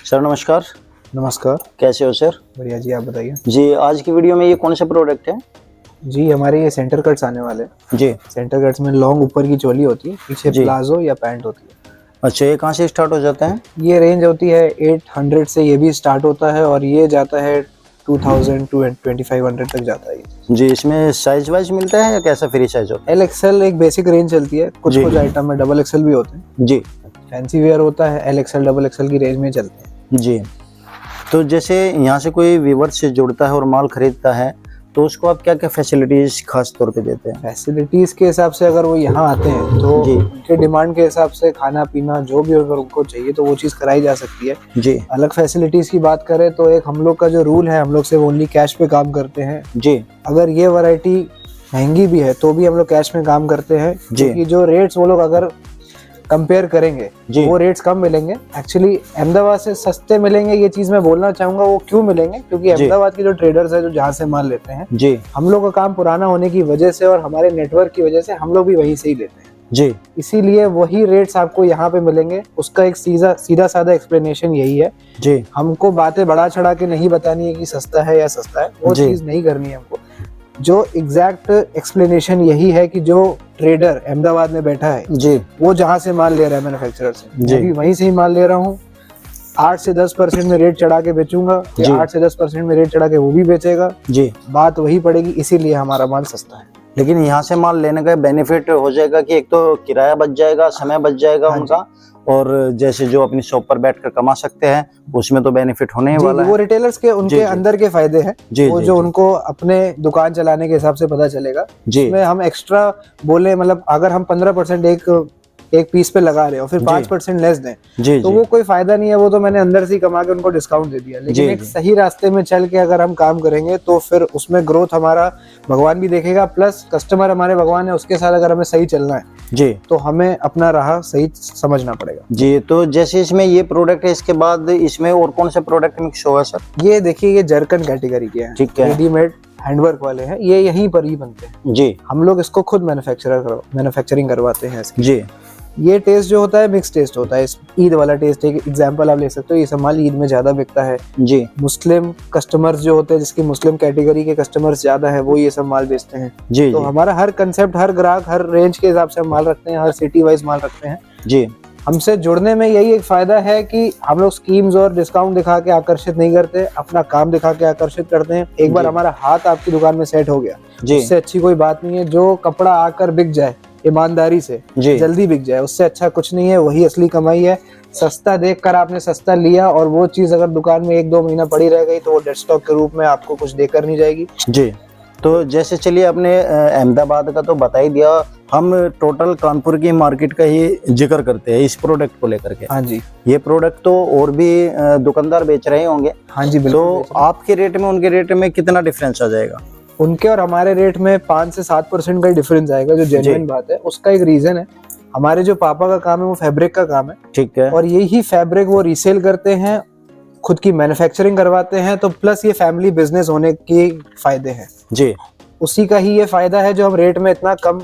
Sir नमस्कार। नमस्कार। कैसे हो सर? बढ़िया जी, आप बताइए। जी, आज की वीडियो में ये कौन सा प्रोडक्ट है? जी, हमारे ये सेंटर कट्स आने वाले हैं। जी। सेंटर कट्स में लॉन्ग ऊपर की चोली होती है, पीछे जी। प्लाजो या पैंट होती है। अच्छा, ये कहाँ से स्टार्ट हो जाता है? ये रेंज होती है 800 से, ये भी स्टार्ट होता है और ये जाता है 2000 टू 2500 तक जाता है। जी, इसमें साइज वाइज मिलता है या कैसा फ्री साइज होता एल एक्सएल एक बेसिक रेंज चलती है, कुछ आइटम में डबल एक्सएल भी होते हैं। है? जी। फैंसी वेयर होता है, एल एक्सएल डबल एक्सएल की रेंज में चलते हैं। जी। तो जैसे यहाँ से कोई व्यूअर से जुड़ता है और माल खरीदता है तो उसको आप क्या क्या फैसिलिटीज खास तौर पे देते हैं? फैसिलिटीज के हिसाब से अगर वो यहाँ आते हैं तो उनके डिमांड के हिसाब से खाना पीना जो भी अगर उनको चाहिए तो वो चीज़ कराई जा सकती है। जी। अलग फैसिलिटीज की बात करें तो एक हम लोग का जो रूल है, हम लोग सिर्फ ओनली कैश पे काम करते हैं। जी। अगर ये वैरायटी महंगी भी है तो भी हम लोग कैश में काम करते हैं, क्योंकि जो रेट्स वो लोग अगर कंपेयर करेंगे वो रेट्स कम मिलेंगे। एक्चुअली अहमदाबाद से सस्ते मिलेंगे, ये चीज मैं बोलना चाहूंगा। वो क्यों मिलेंगे? क्योंकि अहमदाबाद के जो ट्रेडर्स है जो जहाँ से माल लेते हैं, जी, हम लोग का काम पुराना होने की वजह से और हमारे नेटवर्क की वजह से हम लोग भी वहीं से ही लेते हैं। जी, इसीलिए वही रेट्स आपको यहाँ पे मिलेंगे। उसका एक सीधा साधा एक्सप्लेनेशन यही है। जी, हमको बातें बढ़ा चढ़ा के नहीं बतानी है कि सस्ता है या सस्ता है, वो चीज नहीं करनी है हमको। जो एग्जैक्ट एक्सप्लेनेशन यही है कि जो ट्रेडर अहमदाबाद में बैठा है, जी, वो जहाँ से माल ले रहा है मैन्युफैक्चरर से, मैं भी वहीं से ही माल ले रहा हूँ। 8 से 10% में रेट चढ़ा के बेचूंगा, 8 से 10% में रेट चढ़ा के वो भी बेचेगा। जी, बात वही पड़ेगी, इसीलिए हमारा माल सस्ता है। लेकिन यहाँ से माल लेने का बेनिफिट हो जाएगा कि एक तो किराया बच जाएगा, समय बच जाएगा उनका, और जैसे जो अपनी शॉप पर बैठकर कमा सकते हैं उसमें तो बेनिफिट होने ही वाला है। वो रिटेलर्स के उनके अंदर के फायदे हैं, वो जो उनको अपने दुकान चलाने के हिसाब से पता चलेगा। इसमें हम एक्स्ट्रा बोले, मतलब अगर हम 15% एक पीस पे लगा रहे हो, फिर 5% लेस दें तो वो कोई फायदा नहीं है। वो तो मैंने अंदर से ही कमा के उनको डिस्काउंट दे दिया। लेकिन एक सही रास्ते में चल के अगर हम काम करेंगे तो फिर उसमें ग्रोथ हमारा भगवान भी देखेगा, प्लस कस्टमर हमारे भगवान है, उसके साथ अगर हमें सही चलना है जी तो हमें अपना राह सही समझना पड़ेगा। जी, तो जैसे इसमें ये प्रोडक्ट है, इसके बाद इसमें और कौन सा प्रोडक्ट मिक्स होगा सर? ये देखिए, ये जर्कन कैटेगरी के हैं, ठीक है, रेडीमेड हैंडवर्क वाले हैं। ये यहीं पर ही बनते हैं जी, हम लोग इसको खुद मैन्युफैक्चरिंग करवाते हैं इसकी। जी, ये टेस्ट जो होता है मिक्स टेस्ट होता है। ईद वाला टेस्ट, एक एग्जांपल आप ले सकते हो, ये सामान ईद में ज्यादा बिकता है जी। मुस्लिम कस्टमर्स जो होते हैं, जिसकी मुस्लिम कैटेगरी के कस्टमर्स ज्यादा है, वो ये सब माल बेचते हैं जी। तो हमारा हर कंसेप्ट, हर ग्राहक, हर रेंज के हिसाब से हम माल रखते हैं, हर सिटी वाइज माल रखते हैं जी। हमसे जुड़ने में यही एक फायदा है कि हम लोग स्कीम्स और डिस्काउंट दिखा के आकर्षित नहीं करते, अपना काम दिखा के आकर्षित करते हैं। एक बार हमारा हाथ आपकी दुकान में सेट हो गया, उससे अच्छी कोई बात नहीं है। जो कपड़ा आकर बिक जाए ईमानदारी से, जल्दी बिक जाए, उससे अच्छा कुछ नहीं है। वही असली कमाई है। सस्ता देखकर आपने सस्ता लिया और वो चीज अगर दुकान में 1-2 महीना पड़ी रह गई तो वो डेड स्टॉक के रूप में आपको कुछ देकर नहीं जाएगी जी। तो जैसे चलिए, आपने अहमदाबाद का तो बता ही दिया, हम टोटल कानपुर की मार्केट का ही जिक्र करते हैं इस प्रोडक्ट को लेकर के। हाँ जी, ये प्रोडक्ट तो और भी दुकानदार बेच रहे होंगे। हाँ जी, बिल्कुल। तो आपके रेट में उनके रेट में कितना डिफरेंस आ जाएगा? उनके और हमारे रेट में 5 से 7% का डिफरेंस आएगा, जो जेन्युइन बात है। उसका एक रीजन है, हमारे जो पापा का काम है वो फैब्रिक का काम है, ठीक है, और यही फैब्रिक वो रीसेल करते हैं, खुद की मैन्युफैक्चरिंग करवाते हैं। तो प्लस ये फैमिली बिजनेस होने के फायदे हैं जी। उसी का ही ये फायदा है जो हम रेट में इतना कम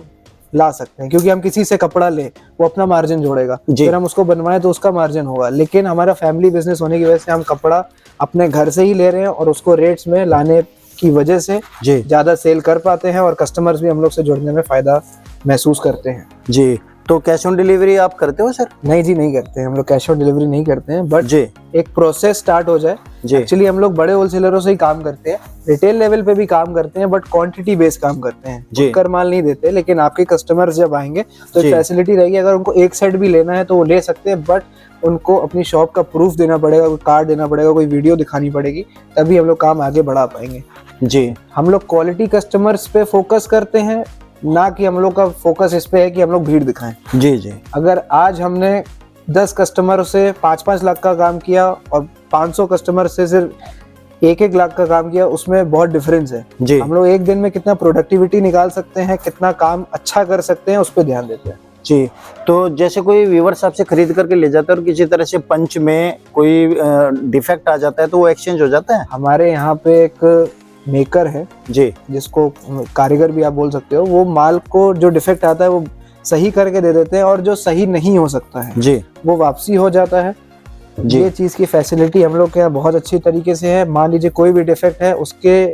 ला सकते हैं, क्योंकि हम किसी से कपड़ा ले, वो अपना मार्जिन जोड़ेगा, फिर हम उसको बनवाएं तो उसका मार्जिन होगा। लेकिन हमारा फैमिली बिजनेस होने की वजह से हम कपड़ा अपने घर से ही ले रहे हैं और उसको रेट्स में लाने की वजह से ज्यादा सेल कर पाते हैं और कस्टमर्स भी हम लोग से जुड़ने में फायदा महसूस करते हैं जी। तो कैश ऑन डिलीवरी आप करते हो सर? नहीं जी, नहीं करते हैं हम लोग, कैश ऑन डिलीवरी नहीं करते हैं। बट एक प्रोसेस स्टार्ट हो जाए। एक्चुअली हम लोग बड़े होलसेलरों से ही काम करते हैं, रिटेल लेवल पे भी काम करते हैं, बट क्वांटिटी बेस्ड काम करते हैं, कर माल नहीं देते। लेकिन आपके कस्टमर्स जब आएंगे तो फैसिलिटी रहेगी, अगर उनको एक सेट भी लेना है तो वो ले सकते हैं, बट उनको अपनी शॉप का प्रूफ देना पड़ेगा, कोई कार्ड देना पड़ेगा, कोई वीडियो दिखानी पड़ेगी, तभी हम लोग काम आगे बढ़ा पाएंगे जी। हम लोग क्वालिटी कस्टमर्स पे फोकस करते हैं, ना कि हम लोग का फोकस इस पे है कि हम लोग भीड़ दिखाएं जी जी। अगर आज हमने 10 कस्टमर से 5-5 लाख का काम किया और 500 कस्टमर से सिर्फ 1-1 लाख का काम किया, उसमें बहुत डिफरेंस है जी। हम लोग एक दिन में कितना प्रोडक्टिविटी निकाल सकते हैं, कितना काम अच्छा कर सकते हैं, उस पर ध्यान देते हैं जी। तो जैसे कोई व्यूअर्स आपसे खरीद करके ले जाता है और किसी तरह से पंच में कोई डिफेक्ट आ जाता है तो वो एक्सचेंज हो जाता है? हमारे यहाँ पे एक मेकर है जी, जिसको कारीगर भी आप बोल सकते हो, वो माल को जो डिफेक्ट आता है वो सही करके दे देते हैं, और जो सही नहीं हो सकता है जी वो वापसी हो जाता है। ये चीज की फैसिलिटी हम लोग के यहाँ बहुत अच्छी तरीके से है। मान लीजिए कोई भी डिफेक्ट है, उसके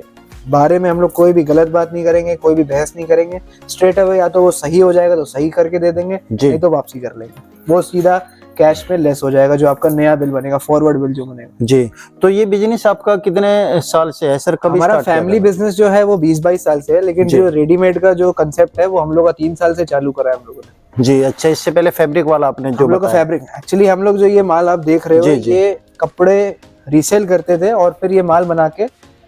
बारे में हम लोग कोई भी गलत बात नहीं करेंगे, कोई भी बहस नहीं करेंगे। स्ट्रेट अवे या तो वो सही हो जाएगा तो सही करके दे देंगे, नहीं तो वापसी कर लेंगे। वो सीधा कैश में लेस हो जाएगा, जो आपका नया बिल बनेगा, फॉरवर्ड बिल जो बनेगा। जी, तो ये बिजनेस आपका कितने साल से है सर? कभी हमारा फैमिली बिजनेस जो है वो 20-22 साल से है, लेकिन जो रेडीमेड का जो कंसेप्ट है वो हम लोग का 3 साल से चालू करा है हम लोगों ने। जी, अच्छा, इससे पहले फैब्रिक वाला आपने जो हम लोग का फैब्रिक, एक्चुअली हम लोग जो ये माल आप देख रहे हो, ये कपड़े रीसेल करते थे और फिर ये माल बना के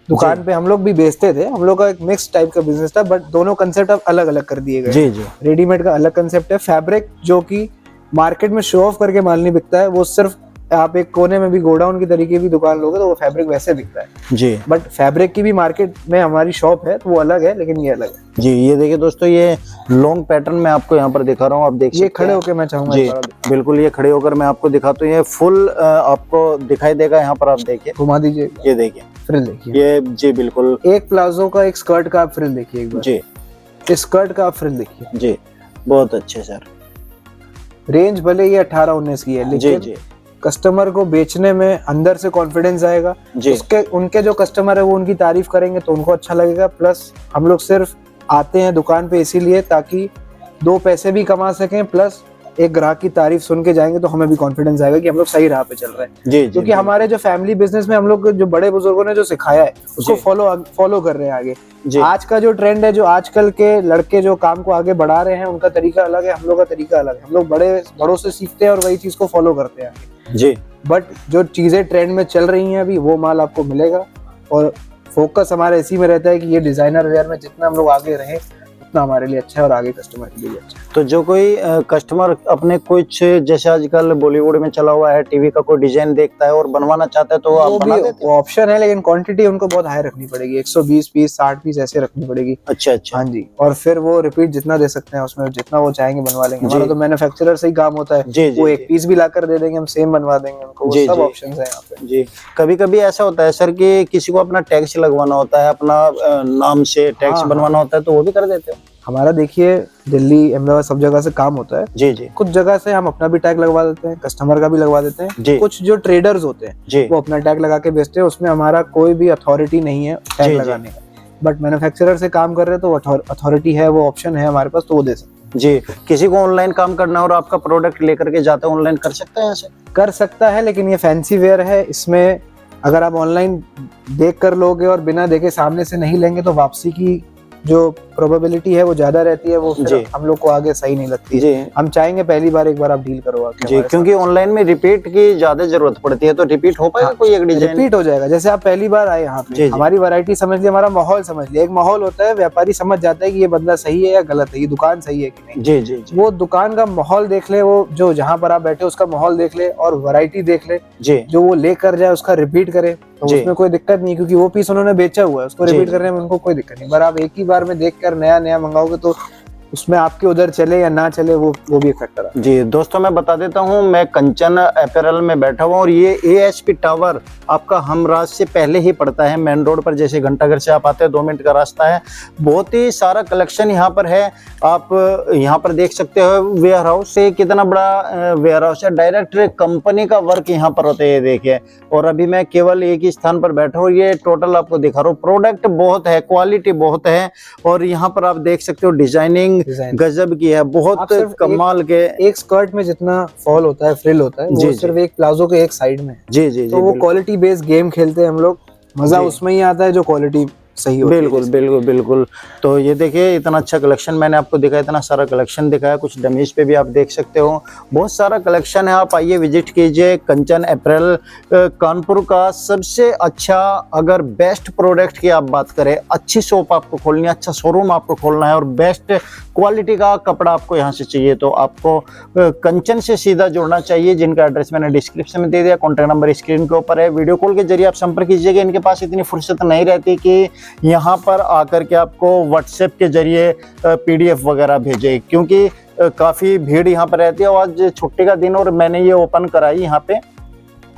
दुकान पे हम लोग भी बेचते थे। हम लोग का एक मिक्स टाइप का बिजनेस था, बट दोनों कंसेप्ट अब अलग अलग कर दिए गए। जी जी। रेडीमेड का अलग कंसेप्ट है, फैब्रिक जो कि मार्केट में शो ऑफ करके माल नहीं बिकता है, वो सिर्फ आप एक कोने में भी गोडाउन की तरीके की दुकान लोगे तो वो फैब्रिक वैसे बिकता है जी। बट फैब्रिक की भी मार्केट में हमारी शॉप है तो वो अलग है, लेकिन ये अलग है। जी, ये देखिए दोस्तों, ये लॉन्ग पैटर्न में आपको यहाँ पर दिखा रहा हूँ, आप देख सकते हैं। ये खड़े होकर मैं चाहूंगा जी, बिल्कुल, ये खड़े होकर मैं आपको दिखाता हूँ। ये फुल आपको दिखाई देगा, यहाँ पर आप देखिए, घुमा दीजिए, ये देखिए फ्रिल देखिए ये। जी बिल्कुल, एक प्लाजो का एक स्कर्ट का आप फ्रिल देखिए एक बार। जी, इस स्कर्ट का आप फ्रिल देखिए। जी, बहुत अच्छे सर। रेंज भले ये 18-19 की है, लेकिन जी, कस्टमर को बेचने में अंदर से कॉन्फिडेंस आएगा। उसके उनके जो कस्टमर है वो उनकी तारीफ करेंगे तो उनको अच्छा लगेगा। प्लस हम लोग सिर्फ आते हैं दुकान पे इसीलिए ताकि 2 पैसे भी कमा सकें, प्लस एक ग्राहक की तारीफ सुन के जाएंगे तो हमें भी कॉन्फिडेंस आएगा कि हम लोग सही राह पे चल रहे हैं। जी, क्योंकि हमारे जो फैमिली बिजनेस में हम लोग जो बड़े बुजुर्गों ने जो सिखाया है उसको फॉलो कर रहे हैं आगे। आज का जो ट्रेंड है, जो आजकल के लड़के जो काम को आगे बढ़ा रहे हैं, उनका तरीका अलग है, हम लोग का तरीका अलग है। हम लोग बड़ों से सीखते हैं और वही चीज को फॉलो करते हैं आगे। जी, बट जो चीजें ट्रेंड में चल रही हैं अभी, वो माल आपको मिलेगा और फोकस हमारा इसी में रहता है कि ये डिजाइनर वेयर में जितना हम लोग आगे रहें उतना हमारे लिए अच्छा है और आगे कस्टमर के लिए अच्छा है। तो जो कोई कस्टमर अपने कुछ, जैसे आजकल बॉलीवुड में चला हुआ है, टीवी का कोई डिजाइन देखता है और बनवाना चाहता है तो आप बना देते हैं? वो ऑप्शन है, लेकिन क्वांटिटी उनको बहुत हाई रखनी पड़ेगी, 120 पीस 60 पीस ऐसे रखनी पड़ेगी। अच्छा अच्छा। हाँ जी, और फिर वो रिपीट जितना दे सकते हैं उसमें, जितना वो चाहेंगे बनवा लेंगे। हमारा तो मैन्युफैक्चरर से ही काम होता है, वो एक पीस भी लाकर दे देंगे, हम सेम बनवा देंगे उनको। सब ऑप्शन है यहाँ पे। जी, कभी कभी ऐसा होता है सर कि किसी को अपना टैक्स लगवाना होता है, अपना नाम से टैक्स बनवाना होता है, तो वो भी कर देते हो? हमारा देखिए दिल्ली, अहमदाबाद सब जगह से काम होता है। जी जी। कुछ जगह से हम अपना भी टैग लगवा देते हैं, कस्टमर का भी लगवा देते हैं। कुछ जो ट्रेडर्स होते हैं वो अपना टैग लगा के बेचते हैं, उसमें हमारा कोई भी अथॉरिटी नहीं है टैग लगाने का। बट मैन्युफैक्चरर से काम कर रहे हैं तो अथॉरिटी है, वो ऑप्शन है हमारे पास, तो वो दे सकते हैं। जी, किसी को ऑनलाइन काम करना और आपका प्रोडक्ट लेकर के जाते हैं, ऑनलाइन कर सकता है? ऐसे कर सकता है, लेकिन ये फैंसी वेयर है, इसमें अगर आप ऑनलाइन देख कर लोगे और बिना देखे सामने से नहीं लेंगे तो वापसी की जो प्रोबेबिलिटी है वो ज्यादा रहती है, वो फिर हम लोग को आगे सही नहीं लगती है। हम चाहेंगे पहली बार एक बार आप डील करो जी, क्योंकि ऑनलाइन में रिपीट की ज्यादा जरूरत पड़ती है, तो रिपीट हो पाएगा? कोई एक डिजाइन रिपीट हो जाएगा। जैसे आप पहली बार आए यहाँ पे, हमारी वैरायटी समझ लिया, हमारा माहौल समझ लिया। एक माहौल होता है, व्यापारी समझ जाता है कि ये बंदा सही है या गलत है, ये दुकान सही है कि नहीं। जी जी। वो दुकान का माहौल देख ले, वो जो जहाँ पर आप बैठे उसका माहौल देख ले और वैरायटी देख ले, जो वो लेकर जाए उसका रिपीट करे, तो उसमें कोई दिक्कत नहीं, क्योंकि वो पीस उन्होंने बेचा हुआ है, उसको रिपीट करने में उनको कोई दिक्कत नहीं। पर आप एक ही बार में देखकर नया मंगाओगे तो उसमें आपके उधर चले या ना चले वो भी एक फैक्टर है। जी दोस्तों, मैं बता देता हूँ, मैं कंचन अपैरल में बैठा हुआ और ये ASP टावर आपका हमराज से पहले ही पड़ता है, मेन रोड पर। जैसे घंटाघर से आप आते हैं 2 मिनट का रास्ता है। बहुत ही सारा कलेक्शन यहाँ पर है, आप यहाँ पर देख सकते हो। वेयर हाउस से कितना बड़ा वेयर हाउस है, डायरेक्ट कंपनी का वर्क यहाँ पर होता है, ये देखिए। और अभी मैं केवल एक ही स्थान पर बैठा हूँ, ये टोटल आपको दिखा रहा हूँ। प्रोडक्ट बहुत है, क्वालिटी बहुत है, और यहाँ पर आप देख सकते हो डिजाइनिंग गजब की है, बहुत कमाल के। एक स्कर्ट में जितना फॉल होता है, फ्रिल होता है, वो सिर्फ एक प्लाजो के एक साइड में। जी जी। तो वो क्वालिटी बेस्ड गेम खेलते हैं हम लोग, मजा उसमें ही आता है जो क्वालिटी सही होती है। बिल्कुल बिल्कुल बिल्कुल। तो ये देखिए, इतना अच्छा कलेक्शन मैंने आपको दिखाया, इतना सारा कलेक्शन दिखाया। कुछ डमीज पे भी आप देख सकते हो, बहुत सारा कलेक्शन है। आप आइए, विजिट कीजिए। कंचन अपैरल कानपुर का सबसे अच्छा, अगर बेस्ट प्रोडक्ट की आप बात करें, अच्छी शॉप आपको खोलनी है, अच्छा शोरूम आपको खोलना है और बेस्ट क्वालिटी का कपड़ा आपको यहाँ से चाहिए, तो आपको कंचन से सीधा जुड़ना चाहिए, जिनका एड्रेस मैंने डिस्क्रिप्शन में दे दिया। कॉन्टैक्ट नंबर स्क्रीन के ऊपर है, वीडियो कॉल के जरिए आप संपर्क कीजिएगा। इनके पास इतनी फुर्सत नहीं रहती कि यहाँ पर आकर के आपको व्हाट्सएप के जरिए PDF वगैरह भेजे, क्योंकि काफ़ी भीड़ यहाँ पर रहती है। और आज छुट्टी का दिन और मैंने ये ओपन कराई यहाँ पे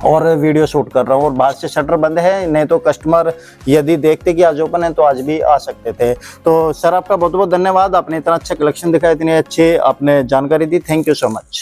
और वीडियो शूट कर रहा हूँ, और बाहर से शटर बंद है, नहीं तो कस्टमर यदि देखते कि आज ओपन है तो आज भी आ सकते थे। तो सर, आपका बहुत बहुत धन्यवाद, आपने इतना अच्छा कलेक्शन दिखाया, इतनी अच्छी आपने जानकारी दी। Thank you so much.